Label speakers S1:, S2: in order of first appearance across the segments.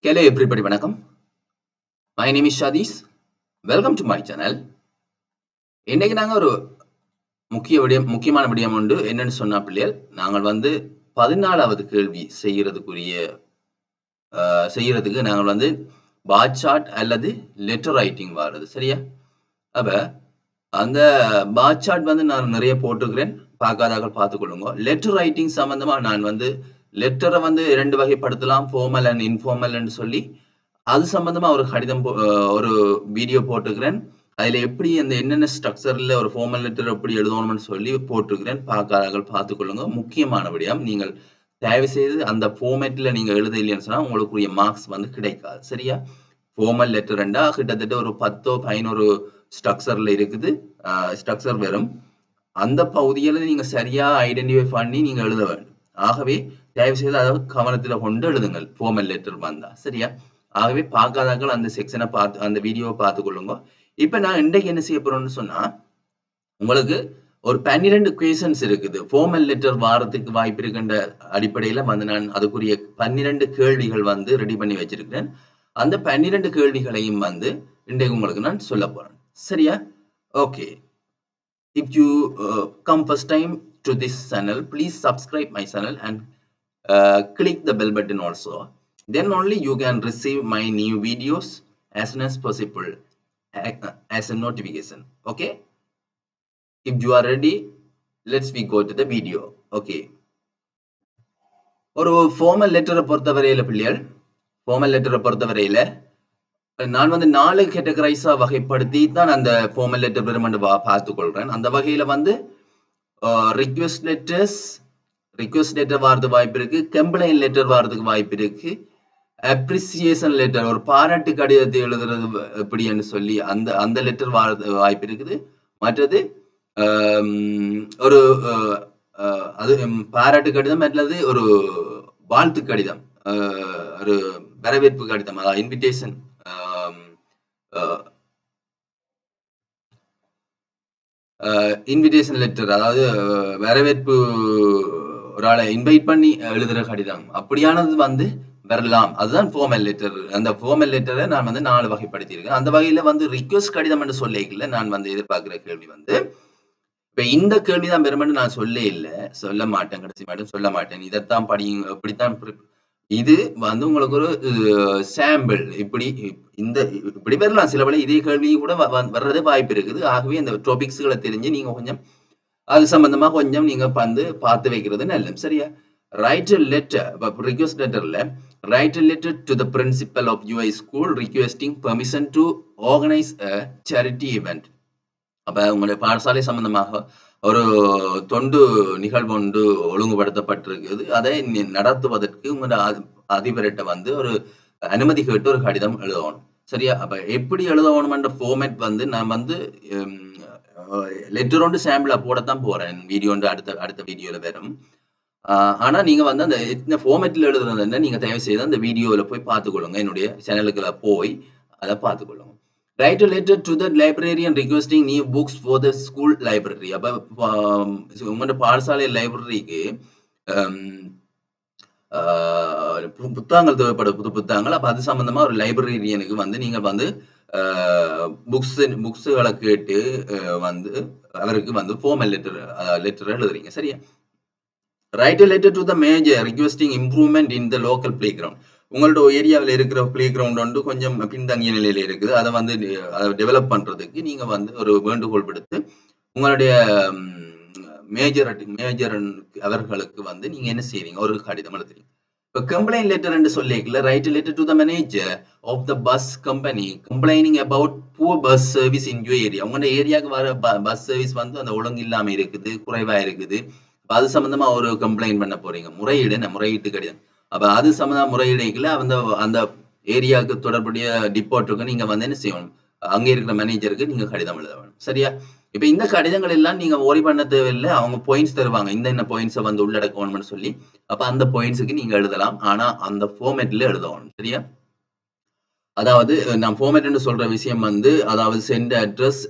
S1: Hello everybody, வணக்கம். My name is Shadish. Welcome to my channel. இன்னைக்கு நாங்க ஒரு முக்கியமான விடயம் உண்டு. என்னன்னு சொன்னா பிள்ளைகள், நாங்கள் 14வது கேள்வி செய்யறதுக்கு நாங்கள் பார் சார்ட் அல்லது லெட்டர் ரைட்டிங் வாரது. சரியா? அப்ப அந்த பார் சார்ட் நான் நிறைய போட்டுக்கிறேன். பார்க்காதவர்கள் பார்த்துக்கொள்ளுங்க. லெட்டர் ரைட்டிங் சம்பந்தமா நான் லெட்டரை இரண்டு வகைப்படுத்தலாம், ஃபார்மல் அண்ட் இன்ஃபார்மல் சொல்லி அது சம்பந்தமா ஒரு வீடியோ போட்டுக்கிறேன். அதுல எப்படி என்னென்ன ஸ்ட்ரக்சர்ல ஒரு ஃபார்மல் லெட்டர் எப்படி எழுதணும்னு சொல்லி போட்டிருக்கிறேன். பார்க்காதவர்கள் பார்த்துக்கொள்ளுங்க. முக்கியமான விடயம், நீங்கள் தயவு செய்து அந்த ஃபார்மேட்ல நீங்க எழுத இல்லைன்னு சொன்னா உங்களுக்குரிய மார்க்ஸ் கிடைக்காது. சரியா? ஃபார்மல் லெட்டர்ண்டா கிட்டத்தட்ட ஒரு 10-11 ஸ்ட்ரக்சர்ல இருக்குது. ஸ்ட்ரக்சர் வரும். அந்த பகுதியில நீங்க சரியா ஐடென்டிஃபை பண்ணி நீங்க எழுத வேண்டும். ஆகவே தயவு செய்து அதை கவனத்துல கொண்டு எழுதுங்கள் ஃபார்மல் லெட்டர் வந்தா. சரியா? ஆகவே பார்க்காதாக்கள் அந்த செக்ஷனை பார்த்து அந்த வீடியோவை பார்த்து கொள்ளுங்க. இப்ப நான் இன்றைக்கு என்ன செய்ய போறேன்னு சொன்னா, உங்களுக்கு ஒரு 12 கொஸ்டின்ஸ் இருக்குது. ஃபார்மல் லெட்டர் வாரத்துக்கு வாய்ப்பு இருக்கின்ற அடிப்படையில நான் அதுக்குரிய 12 கேள்விகள் ரெடி பண்ணி வச்சிருக்கிறேன். அந்த 12 கேள்விகளையும் இன்றைக்கு உங்களுக்கு நான் சொல்ல போறேன். சரியா? Okay. If you come first time to this channel, please subscribe my channel and click the bell button also. Then only you can receive my new videos as soon as possible as a notification. Okay? If you are ready, let's go to the video. Okay. ஒரு formal லெட்டரை பொறுத்தவரையில பிள்ளைகள், formal லெட்டரை பொறுத்தவரையில நான் 4 கேட்டகரைஸா வகைப்படுத்தி தான் அந்த ஃபார்மல் லெட்டர் பெருமண்டு பார்த்து கொள்றேன். அந்த வகையில ரிக்வெஸ்ட் லெட்டர் வாரது வாய்ப்பு இருக்கு, கம்ப்ளைண்ட் லெட்டர் வாரதுக்கு வாய்ப்பு இருக்கு, அப்ரிசியேஷன் லெட்டர் ஒரு பாராட்டு கடிதத்தை எழுதுறது எப்படின்னு சொல்லி அந்த லெட்டர் வாய்ப்பு இருக்குது. மற்றது ஒரு அது பாராட்டு கடிதம் அல்லது ஒரு வாழ்த்து கடிதம், ஒரு வரவேற்பு கடிதம், அதாவது இன்விடேஷன் லெட்டர், அதாவது வரவேற்பு, ஒரு ஆளை இன்வைட் பண்ணி எழுதுற கடிதம், அப்படியானது வரலாம். அதுதான் ஃபார்மல் லெட்டர். அந்த ஃபார்மல் லெட்டரை நான் 4 வகைப்படுத்தியிருக்கேன். அந்த வகையில ரிக்வெஸ்ட் கடிதம் என்று சொல்லிக்கல நான் எதிர்பார்க்கிற கேள்வி இப்ப இந்த கேள்விதான் பெருமன்னு நான் சொல்ல மாட்டேன், கடைசி மட்டும் சொல்ல மாட்டேன். இதைத்தான் படியுங்க, இப்படித்தான். இது உங்களுக்கு ஒரு சாம்பிள். இப்படி வரலாம். சில வேளை இதே கேள்வி கூட வர்றது வாய்ப்பு இருக்குது. ஆகவே இந்த டாபிக்ஸ்களை தெரிஞ்சு நீங்க கொஞ்சம் அது சம்பந்தமா கொஞ்சம் நீங்க பார்த்து வைக்கிறது நல்லது. சரியா? Write a letter, request letterல write a letter to the principal of your school requesting permission to organize a charity event. அப்ப உங்களுடைய பாடசாலை சம்பந்தமாக ஒரு தொண்டு நிகழ்வு ஒன்று ஒழுங்குபடுத்தப்பட்டிருக்குது. அதை நடத்துவதற்கு உங்களோட அதிபர்கிட்ட ஒரு அனுமதி கேட்டு ஒரு கடிதம் எழுதணும். சரியா? அப்ப எப்படி எழுதணும்ன்ற ஃபார்மேட் நான் லெட்டர் ஒன்று சாம்பிளா போடத்தான் போறேன். வீடியோ அடுத்த வீடியோல வரும். ஆனா நீங்க அந்த ஃபார்மேட்ல எழுதுறது நீங்க தயவு செய்து அந்த வீடியோல போய் பார்த்துக்கொள்ளுங்க. என்னுடைய சேனலுக்குள்ள போய் அதை பார்த்துக்கொள்ளுங்க. Write a letter to the librarian requesting new books for the school library. அப்ப உங்களோட பாடசாலை லைப்ரரிக்கு புத்தகங்கள் தேவைப்படும், புது புத்தகங்கள். அப்ப அது சம்பந்தமா ஒரு லைப்ரரியனுக்கு நீங்க புக்ஸ்களை கேட்டு அவருக்கு ஃபார்மல் லெட்டர் எழுதுறீங்க. சரியா? Write a letter to the manager requesting improvement in the local playground. உங்களோட ஏரியாவில் இருக்கிற பிளே கிரவுண்ட் கொஞ்சம் பின்தங்கிய நிலையில இருக்குது. அதை டெவலப் பண்றதுக்கு நீங்க ஒரு வேண்டுகோள் விடுத்து உங்களுடைய மேஜர் அவர்களுக்கு நீங்க என்ன செய்வீங்க? ஒரு கடிதம் எழுதுறீங்க. இப்ப கம்ப்ளைண்ட் லெட்டர் என்று சொல்லிக்கல, right letter to the manager of the bus company complaining about poor bus service in your area. உங்களோட ஏரியாவுக்கு வர பஸ் சர்வீஸ் அந்த ஒழுங்கு இல்லாம இருக்குது, குறைவா இருக்குது. அது சம்பந்தமா ஒரு கம்ப்ளைண்ட் பண்ண போறீங்க. முறையீட்டு கடிதம். அப்ப அது சம்பந்தமா முறையீடுல அந்த ஏரியாவுக்கு தொடர்புடைய டிப்போர்ட்டுக்கு நீங்க என்ன செய்யணும்? அங்க இருக்கிற மேனேஜருக்கு நீங்க கடிதம் எழுத வேணும். சரியா? இப்ப இந்த கடிதங்கள் எல்லாம் நீங்க ஓரி பண்ண தேவையில்லை. அவங்க பாயிண்ட்ஸ் தருவாங்க, இந்த பாயிண்ட்ஸை உள்ளடக்கணும்னு சொல்லி. அப்ப அந்த பாயிண்ட்ஸுக்கு நீங்க எழுதலாம். ஆனா அந்த ஃபார்மேட்ல எழுதணும். சரியா? அதாவது நான் ஃபார்மேட்னு சொல்ற விஷயம் அதாவது send address,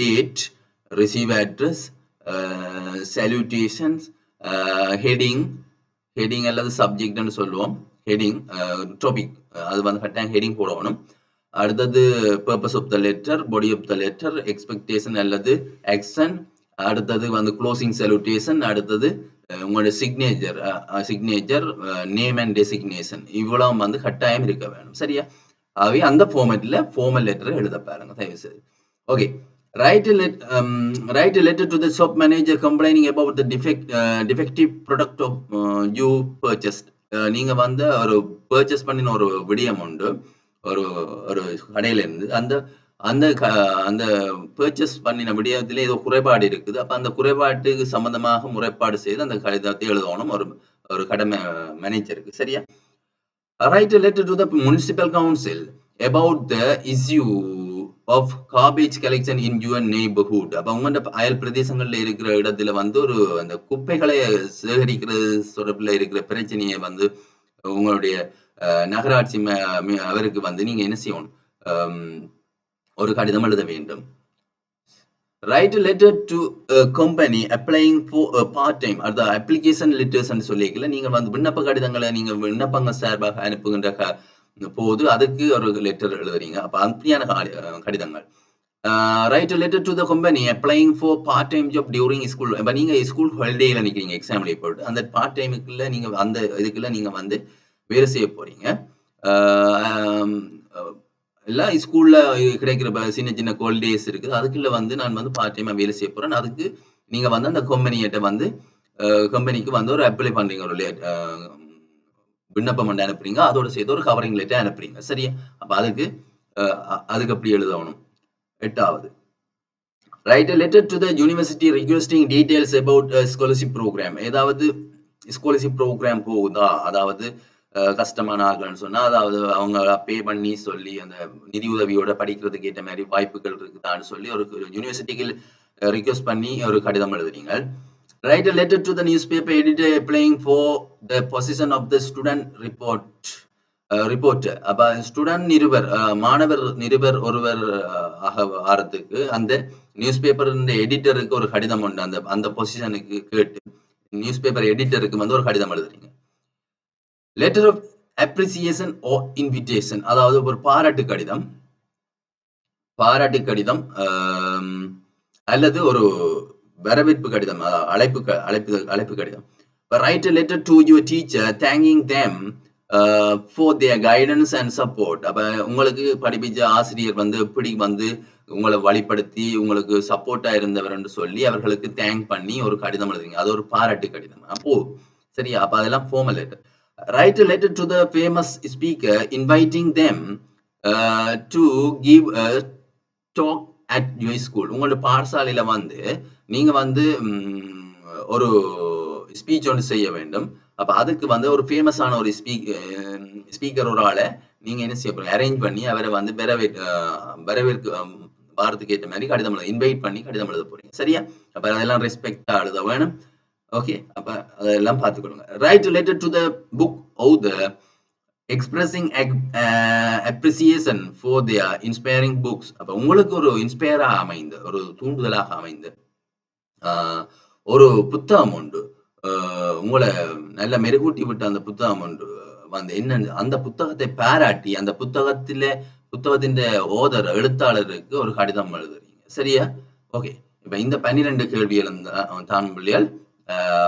S1: date, receive address, salutations, heading, heading அல்லது சப்ஜெக்ட்னு சொல்லுவோம். ஹெடிங் டாபிக் அது வந்து கட்டாயம் ஹெடிங் போடணும். அடுத்தது purpose of the letter, body of the letter, expectation அல்லது ஆக்ஷன், அடுத்தது வந்து க்ளோசிங் சல்யூட்டேஷன், அடுத்தது உங்களோட சிக்னேச்சர், நேம் அண்ட் டெசிக்னேஷன், இவ்வளவு வந்து கட்டாயம் இருக்க வேணும். சரியா? ஆகவே அந்த ஃபார்மேட்ல ஃபார்மல் லெட்டர் எழுத பாருங்க தயவு செய்து. Okay, write a letter to the shop manager complaining about the defective product of you purchased. நீங்க வந்து ஒரு பர்ச்சேஸ் பண்ணின ஒரு விடயம் உண்டு ஒரு ஒரு கடையில இருந்து, அந்த அந்த அந்த பர்ச்சேஸ் பண்ணின விடயத்திலே ஏதோ குறைபாடு இருக்குது. அப்ப அந்த குறைபாட்டுக்கு சம்பந்தமாக முறைப்பாடு செய்து அந்த கடிதத்தை எழுதணும் ஒரு ஒரு கடை மேனேஜருக்கு. சரியா? Write a letter to the municipal council about the issue of garbage collection in your neighborhood. அப்ப உங்களோட அயல் பிரதேசங்கள்ல இருக்கிற இடத்துல வந்து ஒரு அந்த குப்பைகளை சேகரிக்கிறது தொடர்பில் இருக்கிற பிரச்சனையை வந்து உங்களுடைய நகராட்சி அவருக்கு வந்து நீங்க என்ன செய்யணும், ஒரு கடிதம் எழுத வேண்டும். Write a letter to a company applying for a part time. அது அப்ளிகேஷன் லெட்டர்ஸ் சொல்லிக்கல, நீங்க வந்து விண்ணப்ப கடிதங்களை நீங்க விண்ணப்பங்கள் சார்பாக அனுப்புகின்ற போது அதுக்கு ஒரு லெட்டர் எழுதுறீங்க. அப்ப அப்படியான கடிதங்கள். Write a letter to the company applying for part time job during school. இப்ப நீங்க ஸ்கூல் ஹாலிடேல நிக்கிறீங்க, எக்ஸாம் போட்டு அந்த பார்ட் டைமுக்குள்ள நீங்க அந்த இதுக்குள்ள நீங்க வந்து வேலை செய்ய போறீங்க. எல்லாம் ஸ்கூல்ல கிடைக்கிற சின்ன சின்ன ஹாலிடேஸ் இருக்குது, அதுக்குள்ள வந்து நான் வந்து பார்ட் டைமா வேலை செய்ய போறேன். அதுக்கு நீங்க வந்து அந்த கம்பெனியிட்ட வந்து கம்பெனிக்கு வந்து ஒரு அப்ளை பண்றீங்க, ஒரு விண்ணப்பம் அனுப்புறீங்க, அதோட சேர்த்து ஒரு கவரிங் லெட்டர் அனுப்புறீங்க. சரியா? அப்ப அதுக்கு அப்படி எழுதணும். 8வது, write a letter to the university requesting details about a scholarship program. ஏதாவது ஸ்காலர்ஷிப் ப்ரோக்ராம் போகுதா, அதாவது கஷ்டமான ஆகலன்னு சொன்னா, அதாவது அவங்க பே பண்ணி சொல்லி அந்த நிதி உதவியோட படிக்கிறதுக்கு ஏற்ற மாதிரி வாய்ப்புகள் இருக்குதான்னு சொல்லி ஒரு யூனிவர்சிட்டிக்கு ரிக்வெஸ்ட் பண்ணி ஒரு கடிதம் எழுதுறீங்க. Write a letter to the newspaper editor applying for the position of the student reporter. அப்ப ஸ்டூடெண்ட் நிருபர், மாணவர் நிருபர் ஒருவர் ஆகிறதுக்கு அந்த நியூஸ் பேப்பர் எடிட்டருக்கு ஒரு கடிதம் உண்டு. அந்த அந்த பொசிஷனுக்கு கேட்டு நியூஸ் பேப்பர் எடிட்டருக்கு வந்து ஒரு கடிதம் எழுதுறீங்க. Letter of appreciation or invitation, அதாவது ஒரு பாராட்டு கடிதம் அல்லது ஒரு வரவேற்பு கடிதம், அழைப்பு கடிதம். Write a letter to your teacher thanking them for their guidance and support. அப்ப உங்களுக்கு படிப்பிச்ச ஆசிரியர் வந்து எப்படி வந்து உங்களை வழிப்படுத்தி உங்களுக்கு சப்போர்ட்டா இருந்தவர் என்று சொல்லி அவர்களுக்கு தேங்க் பண்ணி ஒரு கடிதம் எழுதுறீங்க. அது ஒரு பாராட்டு கடிதம். அப்போ சரியா? அப்ப அதெல்லாம் formal letter. Write a letter to the famous speaker inviting them to give a talk at your school. உங்களோட பாடசாலையில வந்து நீங்க வந்து ஒரு ஸ்பீச் ஒன்று செய்ய வேண்டும். அப்ப அதுக்கு வந்து ஒரு ஃபேமஸான ஒரு ஸ்பீக்கர் ஒரு ஆளை நீங்க என்ன செய்ய போறீங்க, அரேஞ்ச் பண்ணி அவரை வந்து வரவேற்க வாரத்துக்கு ஏற்ற மாதிரி கடிதம் இன்வைட் பண்ணி கடிதம் எழுத போறீங்க. சரியா? அப்ப அதெல்லாம் ரெஸ்பெக்டா எழுத வேணும். ஓகே, அப்ப அதெல்லாம் பார்த்துக்கொள்ளுங்க. Right letter to the book author expressing appreciation for their inspiring books. அப்ப உங்களுக்கு ஒரு இன்ஸ்பயராக அமைந்த, ஒரு தூண்டுதலாக அமைந்த ஒரு புத்தகம் உண்டு, உங்களை நல்ல மெருகூட்டி விட்ட அந்த புத்தகம் உண்டு வந்து என்ன, அந்த புத்தகத்தை பாராட்டி அந்த புத்தகத்தின் ஓதர் எழுத்தாளருக்கு ஒரு கடிதம் எழுதுறீங்க. சரியா? ஓகே, இப்ப இந்த 12 கேள்விகள் தான் பிள்ளைகள்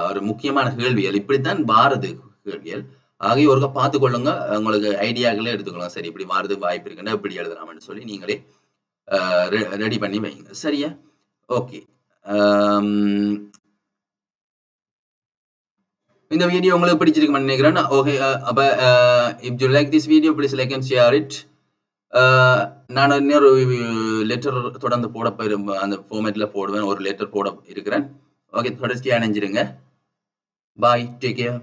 S1: ஒரு முக்கியமான கேள்விகள். இப்படித்தான் பாரது கேள்விகள். ஆகிய ஒருக்க பார்த்து கொள்ளுங்க, உங்களுக்கு ஐடியாக்களே எடுத்துக்கொள்ளுங்க. சரி, இப்படி மாறுது வாய்ப்பு இருக்குன்னா இப்படி எழுதலாம்னு சொல்லி நீங்களே ரெடி பண்ணி வைங்க. சரியா? ஓகே, இந்த வீடியோ உங்களுக்கு பிடிச்சிருக்குன்னு நினைக்கிறேன். ஓகே, அப்ப if you like this video please like and share it. நான் இன்னொரு லெட்டர் தொடர்ந்து போட அந்த ஃபார்மேட்ல போடுவேன், ஒரு லெட்டர் போட இருக்கிறேன். ஓகே, தொடர்ச்சியா அணைஞ்சிருங்க. பாய், டேக் கேர்.